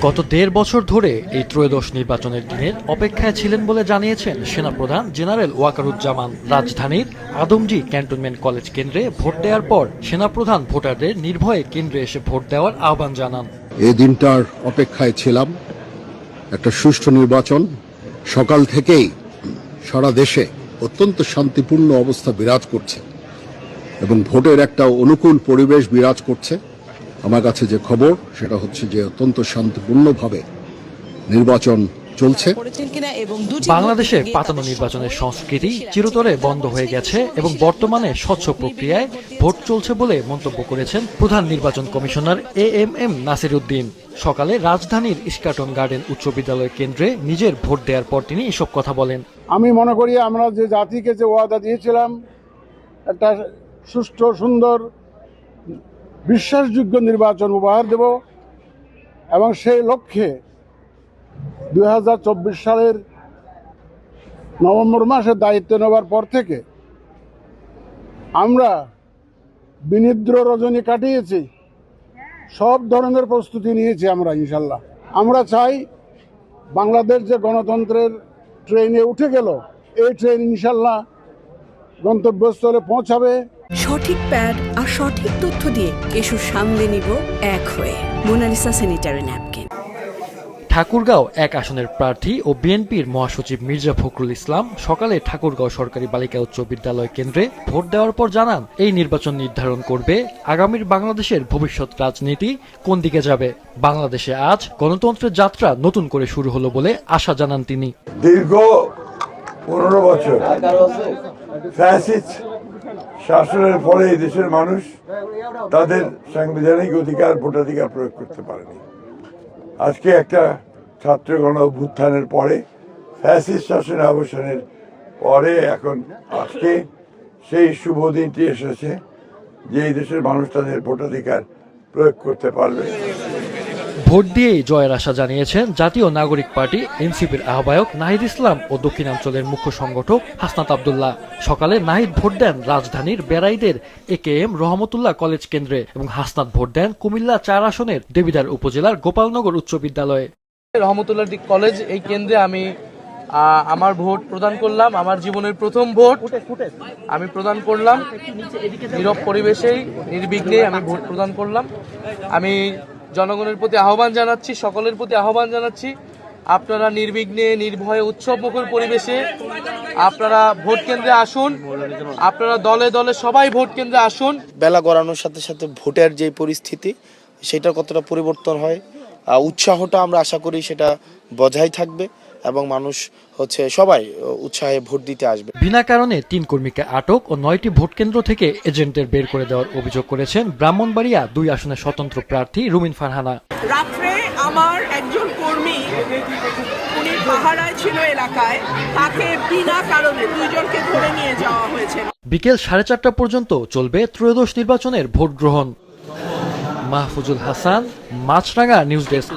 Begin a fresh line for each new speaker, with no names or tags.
গত ১.৫ বছর ধরে এই ত্রয়োদশ নির্বাচনের দিনের অপেক্ষায় ছিলেন বলে জানিয়েছেন সেনাপ্রধান জেনারেল ওয়াকারুজ্জামান। রাজধানীর আদমজী ক্যান্টনমেন্ট কলেজ কেন্দ্রে ভোট দেওয়ার পর সেনাপ্রধান ভোটারদের নির্ভয়ে কেন্দ্রে এসে ভোট দেওয়ার আহ্বান জানান।
এই দিনটার অপেক্ষায় ছিলাম। একটা সুষ্ঠু নির্বাচন। সকাল থেকেই সারা দেশে অত্যন্ত শান্তিপূর্ণ অবস্থা বিরাজ করছে এবং ভোটের একটা অনুকূল পরিবেশ বিরাজ করছে। আমার কাছে যে খবর সেটা হচ্ছে যে অত্যন্ত শান্তিপূর্ণভাবে নির্বাচন চলছে।
বাংলাদেশে পাতানো নির্বাচনের সংস্কৃতি চিরতরে বন্ধ হয়ে গেছে এবং বর্তমানে স্বচ্ছ প্রক্রিয়ায় ভোট চলছে বলে মন্তব্য করেছেন প্রধান নির্বাচন কমিশনার AMM নাসির উদ্দিন। সকালে রাজধানীর ইস্কাটন গার্ডেন উচ্চ বিদ্যালয় কেন্দ্রে নিজের ভোট দেওয়ার পর তিনি এসব কথা বলেন।
আমি মনে করি আমরা যে জাতিকে যে ওয়াদা দিয়েছিলাম একটা সুষ্ঠু সুন্দর বিশ্বাসযোগ্য নির্বাচন উপহার দেব এবং সেই লক্ষ্যে 2024 সালের নভেম্বর মাসে দায়িত্ব নেওয়ার পর থেকে আমরা বিনিদ্র রজনী কাটিয়েছি। সব ধরনের প্রস্তুতি নিয়েছি আমরা ইনশাল্লাহ। আমরা চাই বাংলাদেশ যে গণতন্ত্রের ট্রেনে উঠে গেল, এই ট্রেন ইনশাল্লাহ গন্তব্যস্থলে পৌঁছাবে।
সঠিক প্যাড আর সঠিক তথ্য দিয়ে কেশু সামলে নিব এক হয়ে। Monalisa sanitary napkin.
ঠাকুরগাঁও ১ আসনের প্রার্থী ও বিএনপির মহাসচিব মির্জা ফখরুল ইসলাম সকালে ঠাকুরগাঁও সরকারি বালিকা উচ্চ বিদ্যালয় কেন্দ্রে ভোট দেওয়ার পর জানান, এই নির্বাচন নির্ধারণ করবে আগামীর বাংলাদেশের ভবিষ্যৎ রাজনীতি কোন দিকে যাবে। বাংলাদেশে আজ গণতন্ত্রের যাত্রা নতুন করে শুরু হলো বলে আশা জানান তিনি।
দীর্ঘ 15 বছর ফ্যাসিস্ট শাসনের পরে এই দেশের মানুষ তাদের সাংবিধানিক অধিকার ভোটাধিকার প্রয়োগ করতে পারেনি। আজকে একটা ছাত্র গণ অভ্যুত্থানের পরে ফ্যাসিস্ট শাসনের অবসানের পরে এখন আজকে সেই শুভ দিনটি এসেছে যে এই দেশের মানুষ তাদের ভোটাধিকার প্রয়োগ করতে পারবে।
ভোট দিয়েই জয়ের আশা জানিয়েছেন জাতীয় নাগরিক পার্টি এনসিপির আহ্বায়ক নাহিদ ইসলাম ও দক্ষিণাঞ্চলের মুখ্য সংগঠক হাসনাত আব্দুল্লাহ। সকালে নাহিদ ভোট দেন রাজধানীর বেড়াইদের AKM রহমতুল্লাহ কলেজ কেন্দ্রে এবং হাসনাত ভোট দেন কুমিল্লা ৪ আসনের দেবিদ্বার উপজেলার গোপালনগর উচ্চ বিদ্যালয়ে।
রহমতুল্লাহ কলেজ এই কেন্দ্রে আমি আমার ভোট প্রদান করলাম। আমার জীবনের প্রথম ভোট আমি প্রদান করলাম। নীরব পরিবেশেই নির্বিঘ্নে আমি ভোট প্রদান করলাম। আমি জনগণের প্রতি আহ্বান জানাচ্ছি, সকলের প্রতি আহ্বান জানাচ্ছি, আপনারা নির্বিঘ্নে নির্ভয়ে উৎসবমুখর পরিবেশে আপনারা ভোট কেন্দ্রে আসুন। আপনারা দলে দলে সবাই ভোট কেন্দ্রে আসুন।
বেলা গড়ানোর সাথে সাথে ভোটের যে পরিস্থিতি সেটা কতটা পরিবর্তন হয়, উৎসাহটা আমরা আশা করি সেটা বজায় থাকবে এবং মানুষ সবাই উৎসাহে ভোট দিতে আসবে।
বিনা কারণে 3 কর্মীকে আটক ও 9টি ভোট কেন্দ্র থেকে এজেন্টদের বের করে দেওয়ার অভিযোগ করেছেন ব্রাহ্মণবাড়িয়া 2 আসনের স্বতন্ত্র প্রার্থী রুমিন ফারহানা।
রাত্রে আমার একজন কর্মী উনি পাহারায় ছিল এলাকায়, তাকে বিনা কারণে 2 জনকে ধরে নিয়ে যাওয়া হয়েছে।
বিকেল 4:30টা পর্যন্ত চলবে ত্রয়োদশ নির্বাচনের ভোট গ্রহণ। মাহফুজুল হাসান, মাছরাঙা নিউজ ডেস্ক।